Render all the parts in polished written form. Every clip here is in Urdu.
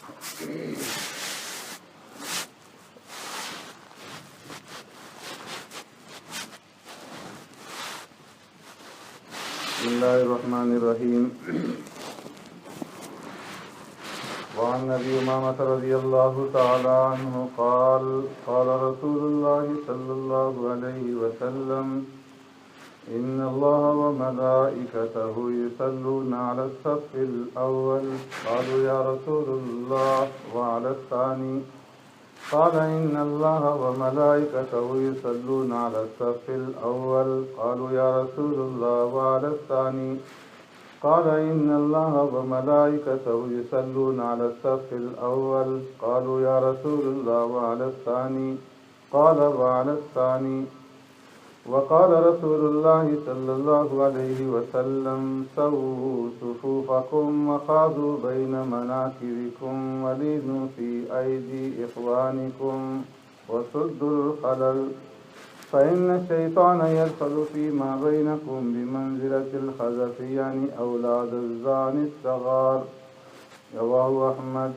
بسم الله الرحمن الرحيم. وعن أبي أمامة رضي الله تعالى عنه قال قال رسول الله صلى الله عليه وسلم إن الله وملائكته يصلون على الصف الأول. قالوا يا رسول الله وعلى الثاني؟ قال إن الله وملائكته يصلون على الصف الأول. قالوا يا رسول الله وعلى الثاني؟ قال إن الله وملائكته يصلون على الصف الأول. قالوا يا رسول الله وعلى الثاني؟ قال وعلى الثاني. وقال رسول الله صلى الله عليه وسلم سووا صفوفكم وخاذوا بين مناكبكم ولينوا في أيدي إخوانكم وسدوا الخلل فإن الشيطان يدخل فيما بينكم بمنزلة الخزف يعني أولاد الزاني الصغار. رواه أحمد.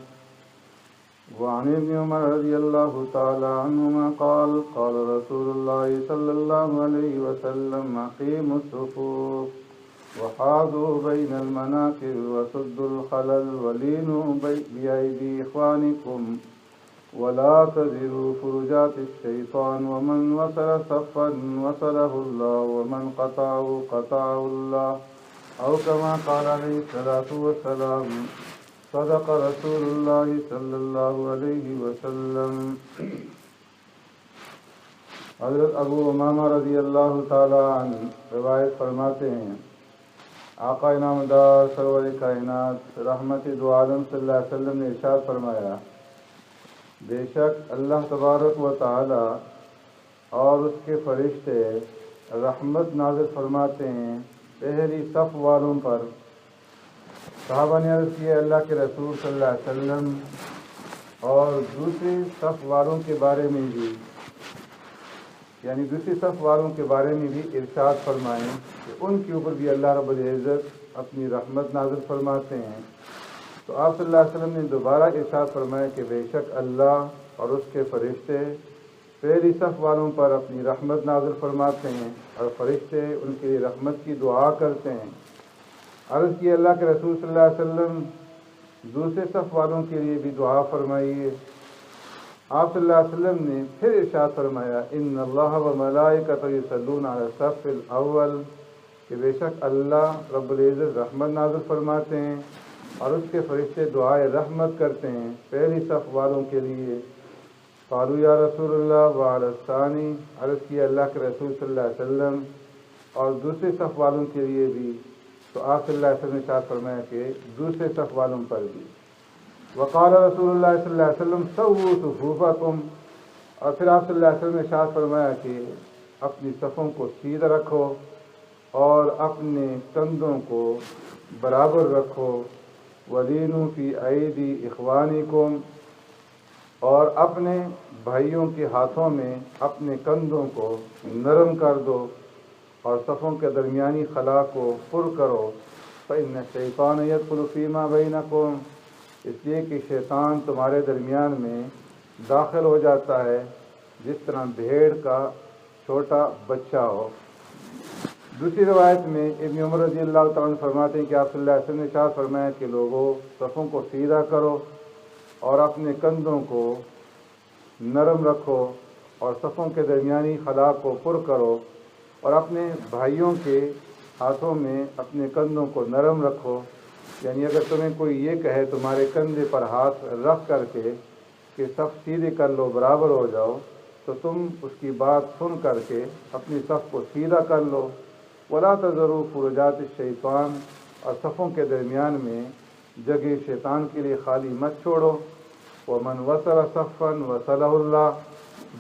وعن ابن عمر رضي الله تعالى عنهما قال قال رسول الله صلى الله عليه وسلم أقيموا الصفوف وحاذوا بين المناكب وسدوا الخلل ولينوا بأيدي إخوانكم ولا تزروا فرجات الشيطان ومن وصل صفا وصله الله ومن قطعه قطعه الله أو كما قال عليه الصلاة والسلام. صدق رسول اللہ صلی اللہ علیہ وسلم. حضرت ابو امامہ رضی اللہ تعالی عنہ روایت فرماتے ہیں آقا انعامدار سرور کائنات رحمت دو عالم صلی اللہ علیہ وسلم نے ارشاد فرمایا بے شک اللہ تبارک و تعالی اور اس کے فرشتے رحمت نازل فرماتے ہیں پہلی صف والوں پر. صحابہ نے عرض کیا اللہ کے رسول صلی اللہ علیہ وسلم اور دوسری صف والوں کے بارے میں بھی یعنی دوسری صف والوں کے بارے میں بھی ارشاد فرمائیں کہ ان کے اوپر بھی اللہ رب العزت اپنی رحمت نازل فرماتے ہیں. تو آپ صلی اللہ علیہ وسلم نے دوبارہ ارشاد فرمایا کہ بے شک اللہ اور اس کے فرشتے پہلی صف والوں پر اپنی رحمت نازل فرماتے ہیں اور فرشتے ان کے لیے رحمت کی دعا کرتے ہیں. عرض کی اللہ کے رسول صلی اللہ علیہ وسلم دوسرے صف والوں کے لیے بھی دعا فرمائیے. آپ صلی اللہ علیہ وسلم نے پھر ارشاد فرمایا ان اللہ و ملائکتہ یصلون علی الصف الاول کہ بے شک اللہ رب العزت رحمت نازل فرماتے ہیں اور اس کے فرشتے دعائے رحمت کرتے ہیں پہلی صف والوں کے لیے. قالوا یا رسول اللہ وعلی الثانی؟ عرض کی اللہ کے رسول صلی اللہ علیہ وسلم اور دوسرے صف والوں کے لیے بھی؟ تو آپ صلی اللہ علیہ وسلم نے ارشاد فرمایا کہ دوسرے صف والوں پر بھی. وقال رسول اللہ صلی اللہ علیہ وسلم سووا صفوفکم اور پھر آپ صلی اللہ علیہ وسلم نے ارشاد فرمایا کہ اپنی صفوں کو سیدھا رکھو اور اپنے کندھوں کو برابر رکھو. ولینوا فی ایدی اخوانکم اور اپنے بھائیوں کے ہاتھوں میں اپنے کندھوں کو نرم کر دو اور صفوں کے درمیانی خلا کو پر کرو. فإن الشیطان یدخل فیما بینکم اس لیے کہ شیطان تمہارے درمیان میں داخل ہو جاتا ہے جس طرح بھیڑ کا چھوٹا بچہ ہو. دوسری روایت میں ابن عمر رضی اللہ تعالیٰ عنہ فرماتے ہیں کہ آپ صلی اللہ علیہ وسلم نے ارشاد فرمایا کہ لوگوں صفوں کو سیدھا کرو اور اپنے کندھوں کو نرم رکھو اور صفوں کے درمیانی خلا کو پر کرو اور اپنے بھائیوں کے ہاتھوں میں اپنے کندھوں کو نرم رکھو. یعنی اگر تمہیں کوئی یہ کہے تمہارے کندھے پر ہاتھ رکھ کر کے کہ صف سیدھے کر لو برابر ہو جاؤ تو تم اس کی بات سن کر کے اپنی صف کو سیدھا کر لو. ولا تذروا فرجات الشیطان اور صفوں کے درمیان میں جگہ شیطان کے لیے خالی مت چھوڑو. ومن وصل صفا وصلہ اللہ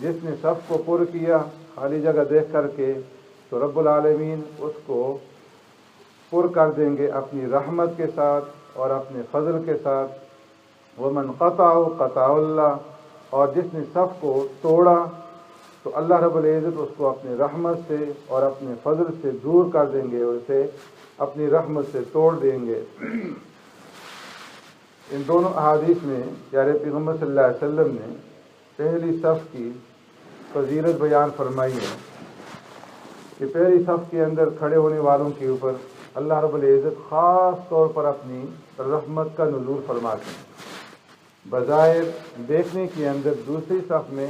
جس نے صف کو پر کیا خالی جگہ دیکھ کر کے تو رب العالمین اس کو پر کر دیں گے اپنی رحمت کے ساتھ اور اپنے فضل کے ساتھ. ومن قطعہ قطع اللہ اور جس نے صف کو توڑا تو اللہ رب العزت اس کو اپنی رحمت سے اور اپنے فضل سے دور کر دیں گے اور اسے اپنی رحمت سے توڑ دیں گے. ان دونوں احادیث میں پیارے پیغمبر صلی اللہ علیہ وسلم نے پہلی صف کی فضیلت بیان فرمائی ہے کہ پہلی صف کے اندر کھڑے ہونے والوں کے اوپر اللہ رب العزت خاص طور پر اپنی رحمت کا نزول فرماتے ہیں۔ بظاہر دیکھنے کے اندر دوسری صف میں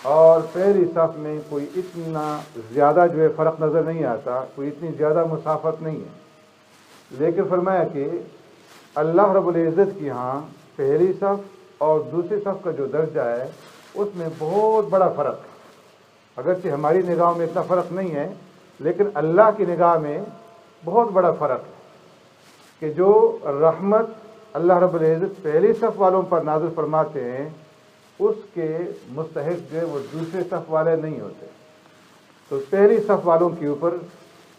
اور پہلی صف میں کوئی اتنا زیادہ فرق نظر نہیں آتا، کوئی اتنی زیادہ مسافت نہیں ہے، لیکن فرمایا کہ اللہ رب العزت کی ہاں پہلی صف اور دوسری صف کا جو درجہ ہے اس میں بہت بڑا فرق ہے۔ اگرچہ ہماری نگاہوں میں اتنا فرق نہیں ہے، لیکن اللہ کی نگاہ میں بہت بڑا فرق ہے کہ جو رحمت اللہ رب العزت پہلی صف والوں پر نازل فرماتے ہیں اس کے مستحق وہ دوسرے صف والے نہیں ہوتے۔ تو پہلی صف والوں کے اوپر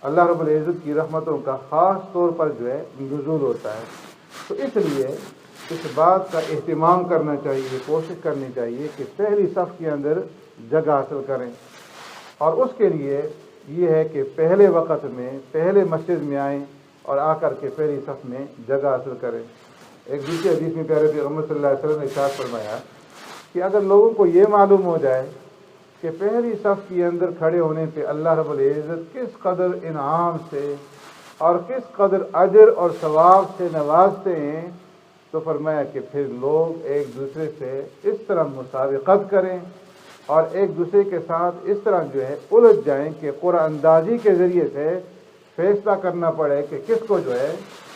اللہ رب العزت کی رحمتوں کا خاص طور پر نزول ہوتا ہے۔ تو اس لیے اس بات کا اہتمام کرنا چاہیے، کوشش کرنی چاہیے کہ پہلی صف کے اندر جگہ حاصل کریں، اور اس کے لیے یہ ہے کہ پہلے وقت میں پہلے مسجد میں آئیں اور آ کر کے پہلی صف میں جگہ حاصل کریں۔ ایک دوسری حدیث میں پیارے پیغمبر صلی اللہ علیہ وسلم نے ارشاد فرمایا کہ اگر لوگوں کو یہ معلوم ہو جائے کہ پہلی صف کے اندر کھڑے ہونے پہ اللہ رب العزت کس قدر انعام سے اور کس قدر اجر اور ثواب سے نوازتے ہیں، تو فرمایا کہ پھر لوگ ایک دوسرے سے اس طرح مسابقت کریں اور ایک دوسرے کے ساتھ اس طرح الجھ جائیں کہ قرعہ اندازی کے ذریعے سے فیصلہ کرنا پڑے کہ کس کو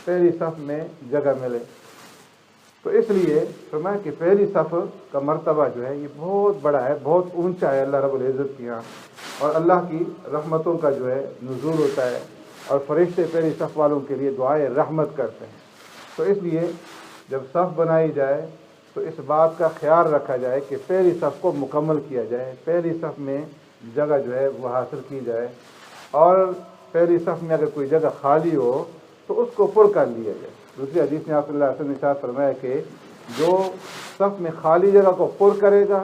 پہلی صف میں جگہ ملے۔ تو اس لیے فرمایا کہ پہلی صف کا مرتبہ یہ بہت بڑا ہے، بہت اونچا ہے اللہ رب العزت کی ہاں، اور اللہ کی رحمتوں کا نزول ہوتا ہے، اور فرشتے پہلی صف والوں کے لیے دعائے رحمت کرتے ہیں۔ تو اس لیے جب صف بنائی جائے تو اس بات کا خیال رکھا جائے کہ پہلی صف کو مکمل کیا جائے، پہلی صف میں جگہ وہ حاصل کی جائے، اور پہلی صف میں اگر کوئی جگہ خالی ہو تو اس کو پر کر لیا جائے۔ دوسری حدیث میں آپ صلی اللہ علیہ وسلم نے ارشاد فرمایا کہ جو صف میں خالی جگہ کو پر کرے گا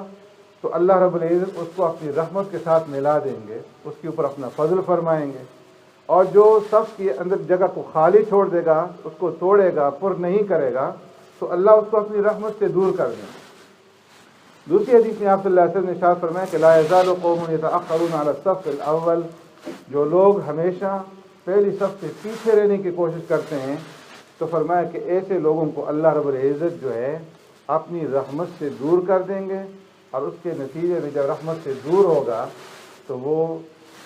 تو اللہ رب العزت اس کو اپنی رحمت کے ساتھ ملا دیں گے، اس کے اوپر اپنا فضل فرمائیں گے، اور جو صف کے اندر جگہ کو خالی چھوڑ دے گا، اس کو توڑے گا، پر نہیں کرے گا، تو اللہ اس کو اپنی رحمت سے دور کر دیں گے۔ دوسری حدیث میں آپ صلی اللہ علیہ وسلم نے ارشاد فرمایا کہ لا یزال قوم یتأخرون علی الصف الاول، جو لوگ ہمیشہ پہلی صف سے پیچھے رہنے کی کوشش کرتے ہیں، تو فرمایا کہ ایسے لوگوں کو اللہ رب العزت اپنی رحمت سے دور کر دیں گے، اور اس کے نتیجے میں جب رحمت سے دور ہوگا تو وہ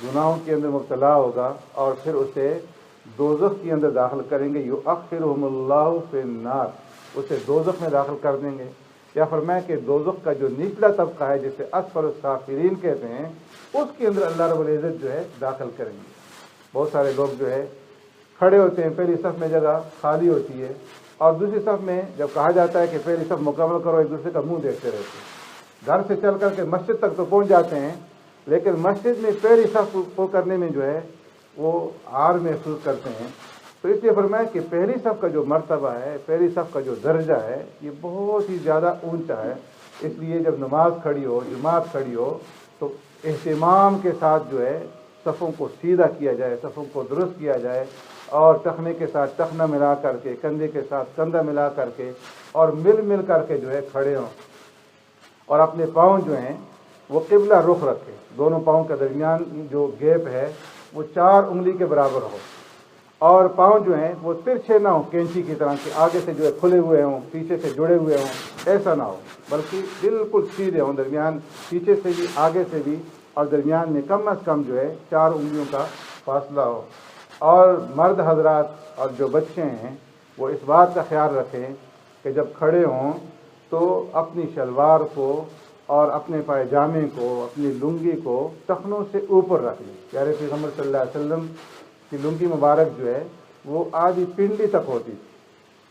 گناہوں کے اندر مبتلا ہوگا، اور پھر اسے دوزخ کے اندر داخل کریں گے۔ یؤخرہم اللہ فی النار، اسے دوزخ میں داخل کر دیں گے۔ یا فرمایا کہ دوزخ کا جو نچلا طبقہ ہے جسے اسفل السافلین کہتے ہیں، اس کے اندر اللہ رب العزت داخل کریں گے۔ بہت سارے لوگ کھڑے ہوتے ہیں، پہلی صف میں جگہ خالی ہوتی ہے، اور دوسری صف میں جب کہا جاتا ہے کہ پہلی صف مکمل کرو، ایک دوسرے کا منہ دیکھتے رہتے ہیں۔ گھر سے چل کر کے مسجد تک تو پہنچ جاتے ہیں، لیکن مسجد میں پہلی صف کو کرنے میں وہ عار محسوس کرتے ہیں۔ تو اس لیے فرمایا کہ پہلی صف کا جو مرتبہ ہے، پہلی صف کا جو درجہ ہے، یہ بہت ہی زیادہ اونچا ہے۔ اس لیے جب نماز کھڑی ہو، جماعت کھڑی ہو، تو اہتمام کے ساتھ صفوں کو سیدھا کیا جائے، صفوں کو درست کیا جائے، اور ٹخنے کے ساتھ ٹخنا ملا کر کے، کندھے کے ساتھ کندھا ملا کر کے، اور مل کر کے کھڑے ہوں، اور اپنے پاؤں وہ قبلہ رخ رکھے۔ دونوں پاؤں کا درمیان جو گیپ ہے وہ 4 انگلی کے برابر ہو، اور پاؤں وہ ترچھے نہ ہوں، کینچی کی طرح کہ آگے سے کھلے ہوئے ہوں، پیچھے سے جڑے ہوئے ہوں، ایسا نہ ہو، بلکہ بالکل سیدھے ہوں، درمیان پیچھے سے بھی، آگے سے بھی، اور درمیان میں کم از کم 4 انگلیوں کا فاصلہ ہو۔ اور مرد حضرات اور جو بچے ہیں وہ اس بات کا خیال رکھیں کہ جب کھڑے ہوں تو اپنی شلوار کو اور اپنے پائجامے کو، اپنی لنگی کو ٹخنوں سے اوپر رکھ لیں۔ پیارے پیغمبر صلی اللہ علیہ وسلم کی لنگی مبارک وہ آدھی پنڈلی تک ہوتی تھی۔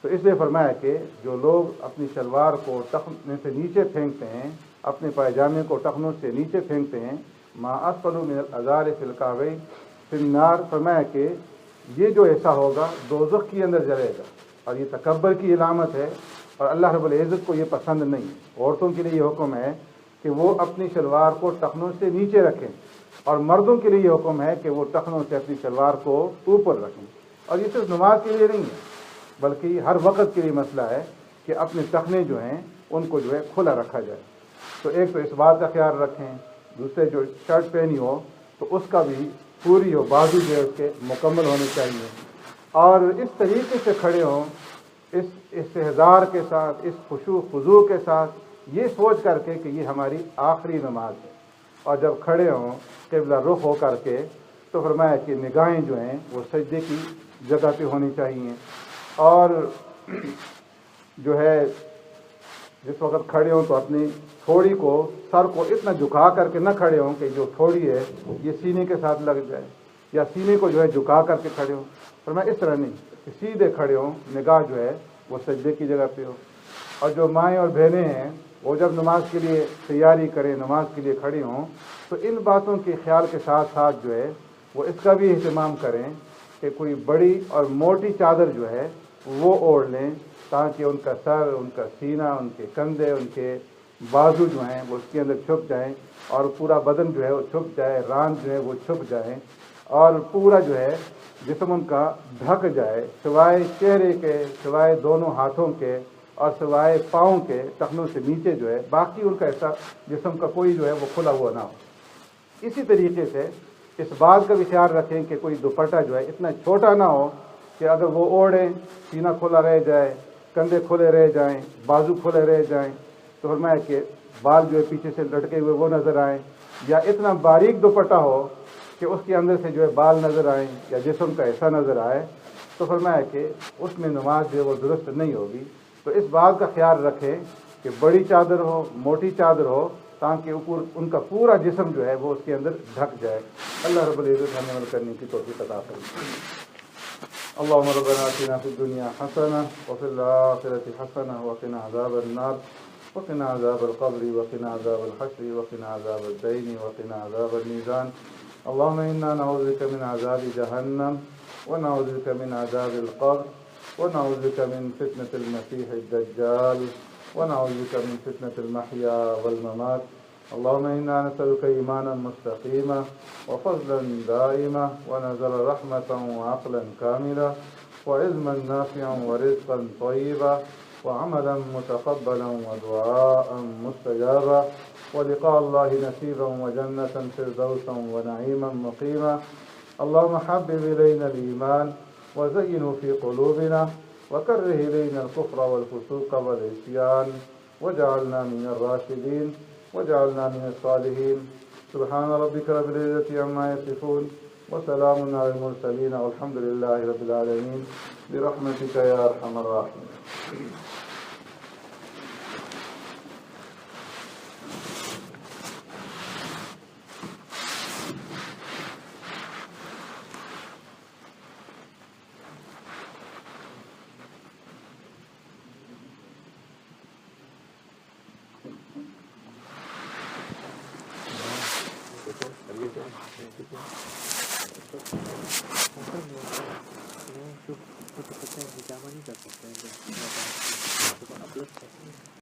تو اس لیے فرمایا کہ جو لوگ اپنی شلوار کو ٹخنے سے نیچے پھینکتے ہیں، اپنے پائجامے کو ٹخنوں سے نیچے پھینکتے ہیں، ما اسفل من الازار فی الکعبین فی النار، فرمایا کہ یہ جو ایسا ہوگا دوزخ کے اندر جلے گا، اور یہ تکبر کی علامت ہے، اور اللہ رب العزت کو یہ پسند نہیں ہے۔ عورتوں کے لیے یہ حکم ہے کہ وہ اپنی شلوار کو ٹخنوں سے نیچے رکھیں، اور مردوں کے لیے یہ حکم ہے کہ وہ ٹخنوں سے اپنی شلوار کو اوپر رکھیں۔ اور یہ صرف نماز کے لیے نہیں ہے، بلکہ ہر وقت کے لیے مسئلہ ہے کہ اپنے ٹخنے جو ہیں ان کو جو ہے کھلا رکھا جائے. تو ایک تو اس بات کا خیال رکھیں. دوسرے جو شرٹ پہنی ہو تو اس کا بھی پوری ہو، بازو جو ہے اس کے مکمل ہونے چاہیے، اور اس طریقے سے کھڑے ہوں، اس استحضار کے ساتھ، اس خشوع خضوع کے ساتھ، یہ سوچ کر کے کہ یہ ہماری آخری نماز ہے. اور جب کھڑے ہوں قبلہ رخ ہو کر کے تو فرمایا کہ نگاہیں جو ہیں وہ سجدے کی جگہ پہ ہونی چاہیے. اور جو ہے جس وقت کھڑے ہوں تو اپنی تھوڑی کو، سر کو اتنا جھکا کر کے نہ کھڑے ہوں کہ جو تھوڑی ہے یہ سینے کے ساتھ لگ جائے، یا سینے کو جو ہے جھکا کر کے کھڑے ہوں. فرمایا اس طرح نہیں کہ سیدھے کھڑے ہوں، نگاہ جو ہے وہ سجدے کی جگہ پہ ہو. اور جو مائیں اور بہنیں ہیں وہ جب نماز کے لیے تیاری کریں، نماز کے لیے کھڑی ہوں، تو ان باتوں کے خیال کے ساتھ ساتھ جو ہے وہ اس کا بھی اہتمام کریں کہ کوئی بڑی اور موٹی چادر جو ہے وہ اوڑھ لیں، تاکہ ان کا سر، ان کا سینہ، ان کے کندھے، ان کے بازو جو ہیں وہ اس کے اندر چھپ جائیں، اور پورا بدن جو ہے وہ چھپ جائے، ران جو ہے وہ چھپ جائیں، اور پورا جو ہے جسم ان کا ڈھک جائے، سوائے چہرے کے، سوائے دونوں ہاتھوں کے، اور سوائے پاؤں کے ٹخنوں سے نیچے جو ہے باقی ان کا ایسا جسم کا کوئی جو ہے وہ کھلا ہوا نہ ہو. اسی طریقے سے اس بات کا بھی خیال رکھیں کہ کوئی دوپٹہ جو ہے اتنا چھوٹا نہ ہو کہ اگر وہ اوڑھیں سینہ کھلا رہ جائے، کندھے کھلے رہ جائیں، بازو کھلے رہ جائیں، تو فرمایا کہ بال جو ہے پیچھے سے لٹکے ہوئے وہ نظر آئیں، یا اتنا باریک دوپٹہ ہو کہ اس کے اندر سے جو ہے بال نظر آئیں یا جسم کا حصہ نظر آئے، تو فرمایا کہ اس میں نماز جو ہے وہ درست نہیں ہوگی. تو اس بات کا خیال رکھیں کہ بڑی چادر ہو، موٹی چادر ہو، تاکہ اوپر ان کا پورا جسم جو ہے وہ اس کے اندر ڈھک جائے. اللہ رب العزت ہمیں عمل کرنے کی توفیق عطا فرمائے. اللهم ربنا آتنا في الدنيا حسنة وفي الآخرة حسنة وقنا عذاب النار وقنا عذاب القبر وقنا عذاب الحشر وقنا عذاب الدين وقنا عذاب الميزان. اللهم إنا نعوذ بك من عذاب جهنم ونعوذ بك من عذاب القبر ونعوذ بك من فتنة المسيح الدجال ونعوذ بك من فتنة المحيا والممات. اللهم إنا نسألك إيمانا مستقيما وفضلا دائما ونزل رحمة وعقلا كاملا وعلما نافعا ورزقا طيبا وعملا متقبلا ودعاء مستجابا ولقاء الله نصيبا وجنة فردوسا ونعيما مقيما. اللهم حبب إلينا الإيمان وزينه في قلوبنا وكره إلينا الكفر والفسوق والعصيان واجعلنا من الراشدين واجعلنا من الصالحين. سبحان ربك رب العزة عما يصفون وسلام على المرسلين والحمد لله رب العالمين برحمتك يا أرحم الراحمين.